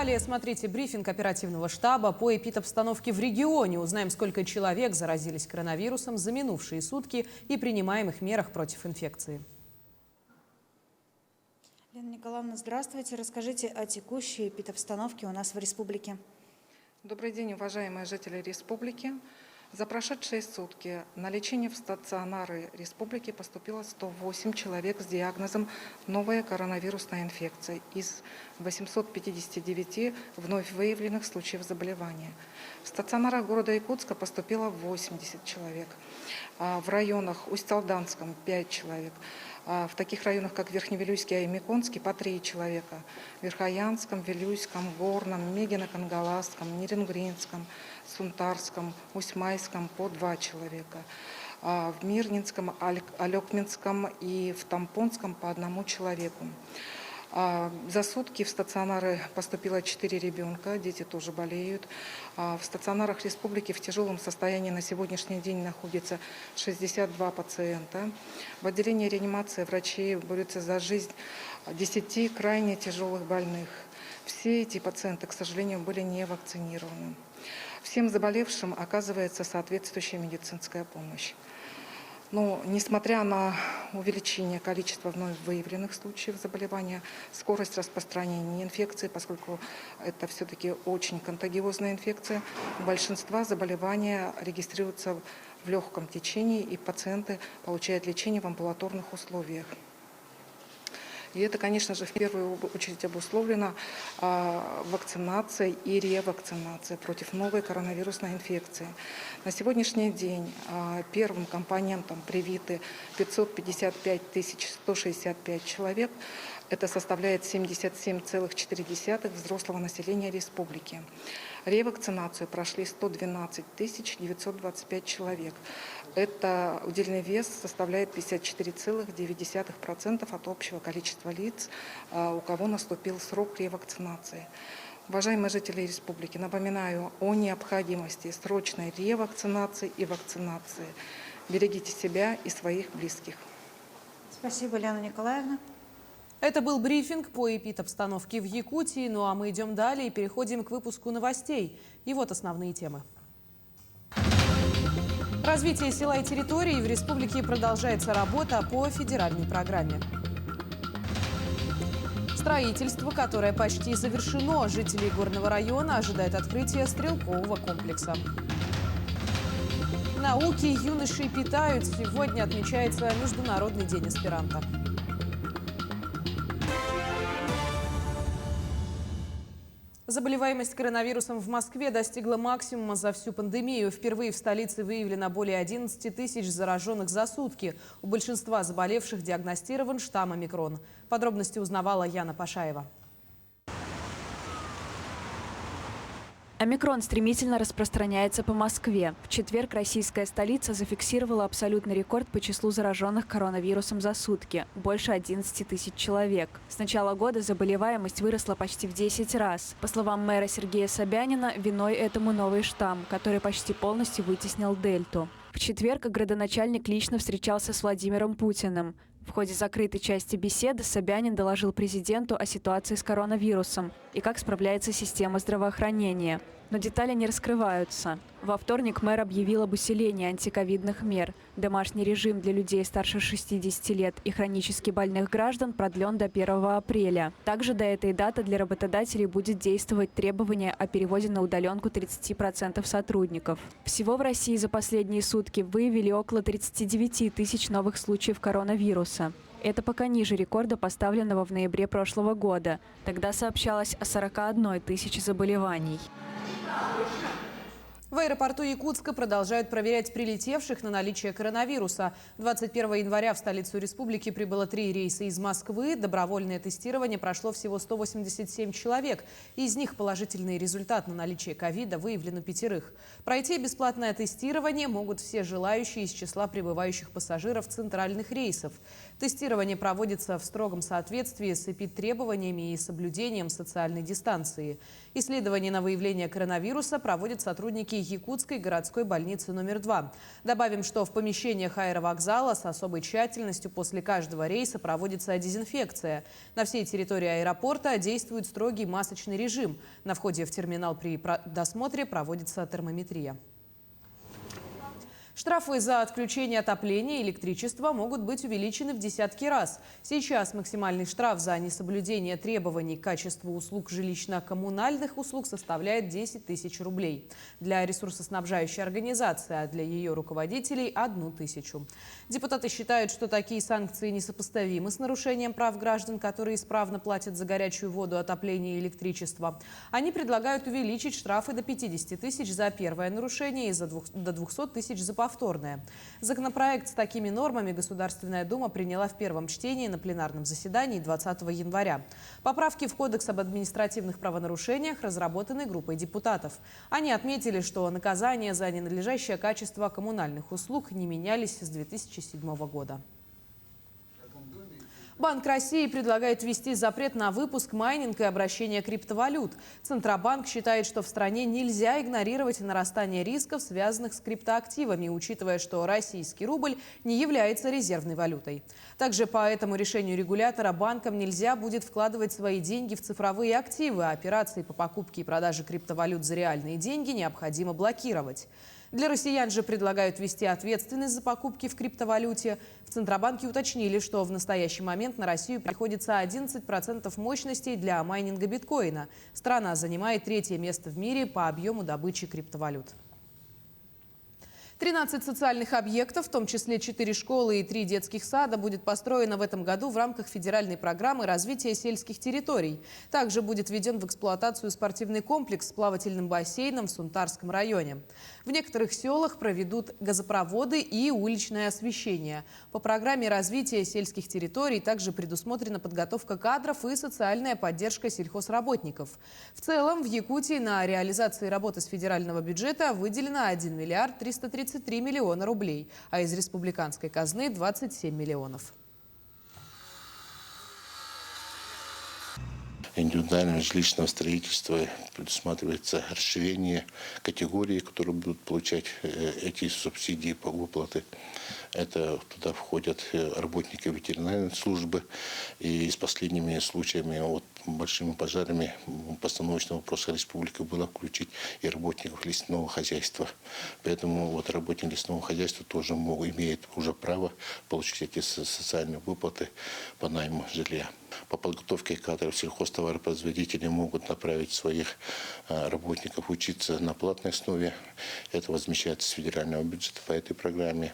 Далее смотрите брифинг оперативного штаба по эпидобстановке в регионе. Узнаем, сколько человек заразились коронавирусом за минувшие сутки и принимаемых мерах против инфекции. Лена Николаевна, здравствуйте. Расскажите о текущей эпидобстановке у нас в республике. Добрый день, уважаемые жители республики. За прошедшие сутки на лечение в стационары республики поступило 108 человек с диагнозом «новая коронавирусная инфекция» из 859 вновь выявленных случаев заболевания. В стационарах города Якутска поступило 80 человек. В районах Усть-Алданском 5 человек. В таких районах, как Верхневилюйский и Аймеконский, по 3 человека. В Верхоянском, Вилюйском, Горном, Мегино-Кангаласском, Неренгринском, Сунтарском, Усть-Майском по 2 человека. В Мирнинском, Алекминском и в Тампонском по 1 человеку. За сутки в стационары поступило 4 ребенка, дети тоже болеют. В стационарах республики в тяжелом состоянии на сегодняшний день находится 62 пациента. В отделении реанимации врачи борются за жизнь 10 крайне тяжелых больных. Все эти пациенты, к сожалению, были не вакцинированы. Всем заболевшим оказывается соответствующая медицинская помощь. Но, несмотря на увеличение количества вновь выявленных случаев заболевания, скорость распространения инфекции, поскольку это все-таки очень контагиозная инфекция, у большинства заболевания регистрируются в легком течении, и пациенты получают лечение в амбулаторных условиях. И это, конечно же, в первую очередь обусловлено вакцинацией и ревакцинацией против новой коронавирусной инфекции. На сегодняшний день первым компонентом привиты 555 165 человек. Это составляет 77,4% взрослого населения республики. Ревакцинацию прошли 112 925 человек. Это удельный вес составляет 54,9% от общего количества лиц, у кого наступил срок ревакцинации. Уважаемые жители республики, напоминаю о необходимости срочной ревакцинации и вакцинации. Берегите себя и своих близких. Спасибо, Лена Николаевна. Это был брифинг по эпидобстановке в Якутии. Ну а мы идем далее и переходим к выпуску новостей. И вот основные темы. Развитие села и территории. В республике продолжается работа по федеральной программе. Строительство, которое почти завершено. Жители горного района ожидают открытия стрелкового комплекса. Науки юношей питают. Сегодня отмечается Международный день аспиранта. Заболеваемость коронавирусом в Москве достигла максимума за всю пандемию. Впервые в столице выявлено более 11 тысяч зараженных за сутки. У большинства заболевших диагностирован штамм омикрон. Подробности узнавала Яна Пашаева. Омикрон стремительно распространяется по Москве. В четверг российская столица зафиксировала абсолютный рекорд по числу зараженных коронавирусом за сутки – больше 11 тысяч человек. С начала года заболеваемость выросла почти в 10 раз. По словам мэра Сергея Собянина, виной этому новый штамм, который почти полностью вытеснил дельту. В четверг градоначальник лично встречался с Владимиром Путиным. В ходе закрытой части беседы Собянин доложил президенту о ситуации с коронавирусом и как справляется система здравоохранения. Но детали не раскрываются. Во вторник мэр объявил об усилении антиковидных мер. Домашний режим для людей старше 60 лет и хронически больных граждан продлен до 1 апреля. Также до этой даты для работодателей будет действовать требование о переводе на удаленку 30% сотрудников. Всего в России за последние сутки выявили около 39 тысяч новых случаев коронавируса. Это пока ниже рекорда, поставленного в ноябре прошлого года. Тогда сообщалось о 41 тысяче заболеваний. В аэропорту Якутска продолжают проверять прилетевших на наличие коронавируса. 21 января в столицу республики прибыло 3 рейса из Москвы. Добровольное тестирование прошло всего 187 человек. Из них положительный результат на наличие ковида выявлено 5. Пройти бесплатное тестирование могут все желающие из числа прибывающих пассажиров центральных рейсов. Тестирование проводится в строгом соответствии с эпидтребованиями и соблюдением социальной дистанции. Исследование на выявление коронавируса проводят сотрудники Якутской городской больницы номер 2. Добавим, что в помещениях аэровокзала с особой тщательностью после каждого рейса проводится дезинфекция. На всей территории аэропорта действует строгий масочный режим. На входе в терминал при досмотре проводится термометрия. Штрафы за отключение отопления и электричества могут быть увеличены в десятки раз. Сейчас максимальный штраф за несоблюдение требований к качеству услуг жилищно-коммунальных услуг составляет 10 тысяч рублей. Для ресурсоснабжающей организации, а для ее руководителей – 1 тысячу. Депутаты считают, что такие санкции несопоставимы с нарушением прав граждан, которые исправно платят за горячую воду, отопление и электричество. Они предлагают увеличить штрафы до 50 тысяч за первое нарушение и до 200 тысяч за повторное. Законопроект с такими нормами Государственная Дума приняла в первом чтении на пленарном заседании 20 января. Поправки в Кодекс об административных правонарушениях разработаны группой депутатов. Они отметили, что наказания за ненадлежащее качество коммунальных услуг не менялись с 2007 года. Банк России предлагает ввести запрет на выпуск, майнинг и обращение криптовалют. Центробанк считает, что в стране нельзя игнорировать нарастание рисков, связанных с криптоактивами, учитывая, что российский рубль не является резервной валютой. Также по этому решению регулятора банкам нельзя будет вкладывать свои деньги в цифровые активы, а операции по покупке и продаже криптовалют за реальные деньги необходимо блокировать. Для россиян же предлагают ввести ответственность за покупки в криптовалюте. В Центробанке уточнили, что в настоящий момент на Россию приходится 11% мощностей для майнинга биткоина. Страна занимает 3-е место в мире по объему добычи криптовалют. 13 социальных объектов, в том числе 4 школы и 3 детских сада, будет построено в этом году в рамках федеральной программы развития сельских территорий. Также будет введен в эксплуатацию спортивный комплекс с плавательным бассейном в Сунтарском районе. В некоторых селах проведут газопроводы и уличное освещение. По программе развития сельских территорий также предусмотрена подготовка кадров и социальная поддержка сельхозработников. В целом в Якутии на реализации работы с федерального бюджета выделено 1 миллиард 333 миллиона рублей, а из республиканской казны 27 миллионов. Индивидуального жилищного строительства предусматривается расширение категории, которые будут получать эти субсидии по выплате. Это туда входят работники ветеринарной службы. И с последними случаями, большими пожарами, постановочный вопрос республики было включить и работников лесного хозяйства. Поэтому работники лесного хозяйства тоже имеют уже право получить эти социальные выплаты по найму жилья. По подготовке кадров сельхозтоваропроизводители могут направить своих работников учиться на платной основе. Это возмещается с федерального бюджета по этой программе.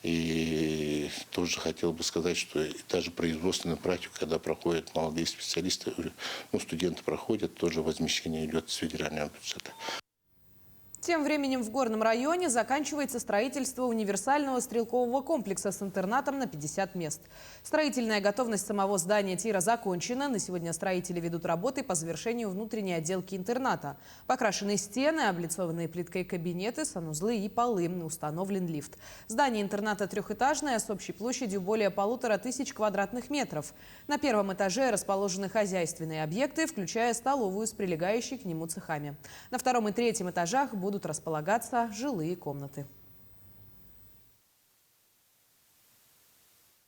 И тоже хотел бы сказать, что даже производственную практику, когда проходят молодые специалисты, студенты проходят, тоже возмещение идет с федерального бюджета. Тем временем в Горном районе заканчивается строительство универсального стрелкового комплекса с интернатом на 50 мест. Строительная готовность самого здания тира закончена. На сегодня строители ведут работы по завершению внутренней отделки интерната. Покрашены стены, облицованные плиткой кабинеты, санузлы и полы. Установлен лифт. Здание интерната трехэтажное с общей площадью более 1500 квадратных метров. На первом этаже расположены хозяйственные объекты, включая столовую с прилегающей к нему цехами. На втором и третьем этажах будут располагаться жилые комнаты.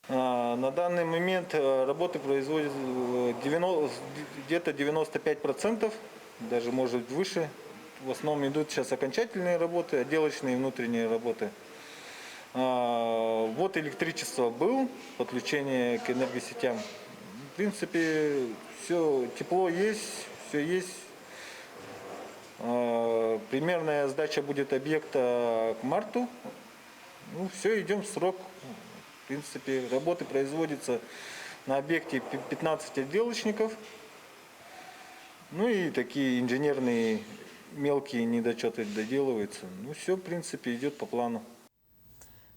На данный момент работы производят где-то 95%, даже может быть выше. В основном идут сейчас окончательные работы, отделочные и внутренние работы. Вот электричество был, подключение к энергосетям. В принципе, все, тепло есть, все есть. Примерная сдача будет объекта к марту. Все, идем в срок. В принципе, работы производятся на объекте 15 отделочников. И такие инженерные мелкие недочеты доделываются. Все, в принципе, идет по плану.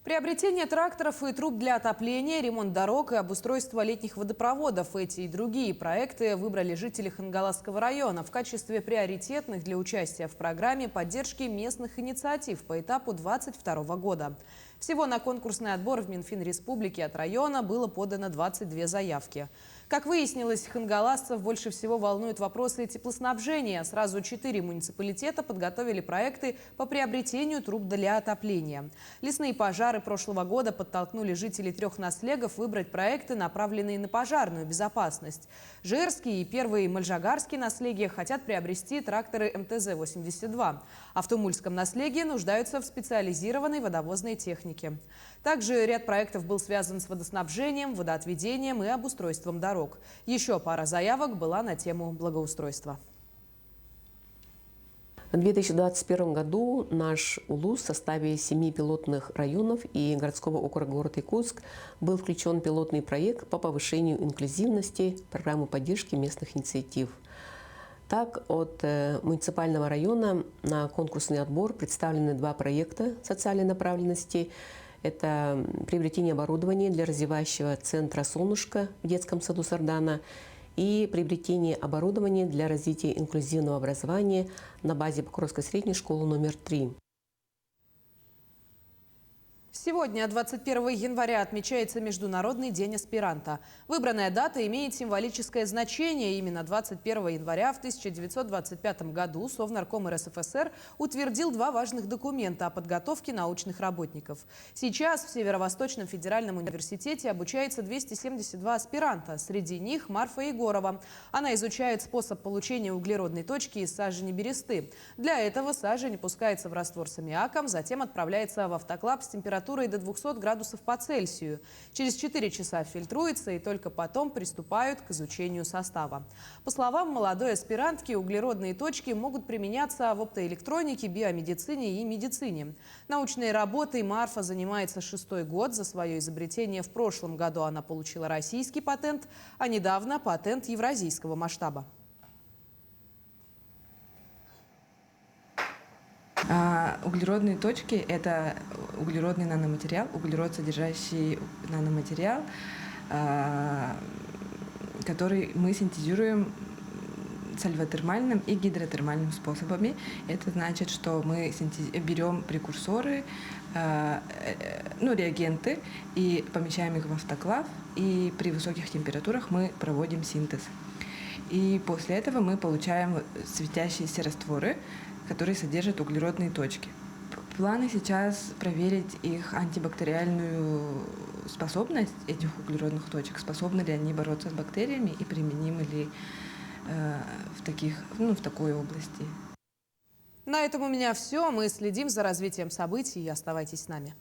Приобретение тракторов и труб для отопления, ремонт дорог и обустройство летних водопроводов. Эти и другие проекты выбрали жители Хангаласского района в качестве приоритетных для участия в программе поддержки местных инициатив по этапу 2022 года. Всего на конкурсный отбор в Минфин Республики от района было подано 22 заявки. Как выяснилось, хангаласцев больше всего волнуют вопросы теплоснабжения. Сразу 4 муниципалитета подготовили проекты по приобретению труб для отопления. Лесные пожары прошлого года подтолкнули жителей 3 наслегов выбрать проекты, направленные на пожарную безопасность. Жирский и первый Мальжагарский наследие хотят приобрести тракторы МТЗ-82. А в Тумульском наследии нуждаются в специализированной водовозной технике. Также ряд проектов был связан с водоснабжением, водоотведением и обустройством дорог. Еще пара заявок была на тему благоустройства. В 2021 году наш УЛУС в составе 7 пилотных районов и городского округа город Якутск был включен в пилотный проект по повышению инклюзивности программы поддержки местных инициатив. Так, от муниципального района на конкурсный отбор представлены 2 проекта социальной направленности. Это приобретение оборудования для развивающего центра «Солнышко» в детском саду Сардана и приобретение оборудования для развития инклюзивного образования на базе Покровской средней школы номер 3. Сегодня, 21 января, отмечается Международный день аспиранта. Выбранная дата имеет символическое значение. Именно 21 января в 1925 году Совнарком РСФСР утвердил 2 важных документа о подготовке научных работников. Сейчас в Северо-Восточном федеральном университете обучается 272 аспиранта. Среди них Марфа Егорова. Она изучает способ получения углеродной точки из сажени бересты. Для этого сажень опускается в раствор с аммиаком, затем отправляется в автоклав с температурой до 200 градусов по Цельсию. Через 4 часа фильтруется и только потом приступают к изучению состава. По словам молодой аспирантки, углеродные точки могут применяться в оптоэлектронике, биомедицине и медицине. Научной работой Марфа занимается 6-й год. За свое изобретение в прошлом году она получила российский патент, а недавно патент евразийского масштаба. Углеродные точки – это углеродный наноматериал, углерод, содержащий наноматериал, который мы синтезируем сальвотермальным и гидротермальным способами. Это значит, что мы берем прекурсоры, реагенты и помещаем их в автоклав, и при высоких температурах мы проводим синтез. И после этого мы получаем светящиеся растворы, которые содержат углеродные точки. Планы сейчас проверить их антибактериальную способность, этих углеродных точек, способны ли они бороться с бактериями и применимы ли в такой области. На этом у меня все. Мы следим за развитием событий. Оставайтесь с нами.